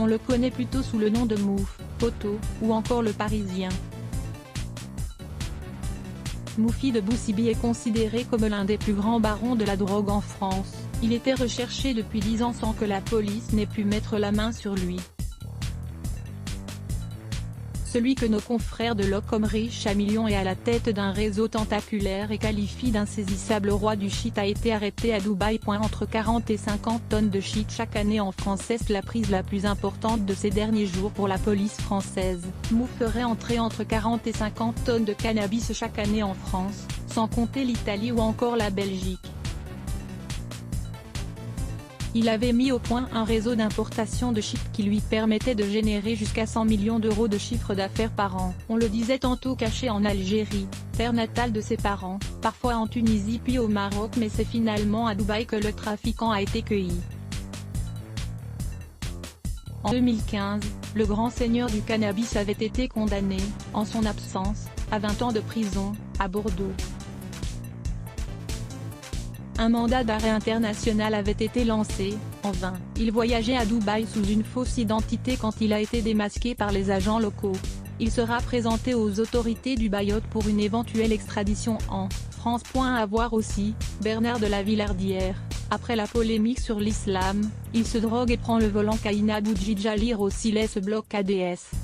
On le connaît plutôt sous le nom de Mouf, Poto, ou encore le Parisien. Moufi de Boussiby est considéré comme l'un des plus grands barons de la drogue en France. Il était recherché depuis 10 ans sans que la police n'ait pu mettre la main sur lui. Celui que nos confrères de l'Ocom riche à millions et à la tête d'un réseau tentaculaire et qualifie d'insaisissable roi du shit a été arrêté à Dubaï. Entre 40 et 50 tonnes de shit chaque année en France est la prise la plus importante de ces derniers jours pour la police française. Mouf ferait entrer entre 40 et 50 tonnes de cannabis chaque année en France, sans compter l'Italie ou encore la Belgique. Il avait mis au point un réseau d'importation de shit qui lui permettait de générer jusqu'à 100 millions d'euros de chiffre d'affaires par an. On le disait tantôt caché en Algérie, terre natale de ses parents, parfois en Tunisie puis au Maroc, mais c'est finalement à Dubaï que le trafiquant a été cueilli. En 2015, le grand seigneur du cannabis avait été condamné, en son absence, à 20 ans de prison, à Bordeaux. Un mandat d'arrêt international avait été lancé, en vain. Il voyageait à Dubaï sous une fausse identité quand il a été démasqué par les agents locaux. Il sera présenté aux autorités du Mayotte pour une éventuelle extradition en France. À voir aussi, Bernard de la Villardière. Après la polémique sur l'islam, il se drogue et prend le volant. Kaina Boudjidja lire aussi laisse bloc ADS.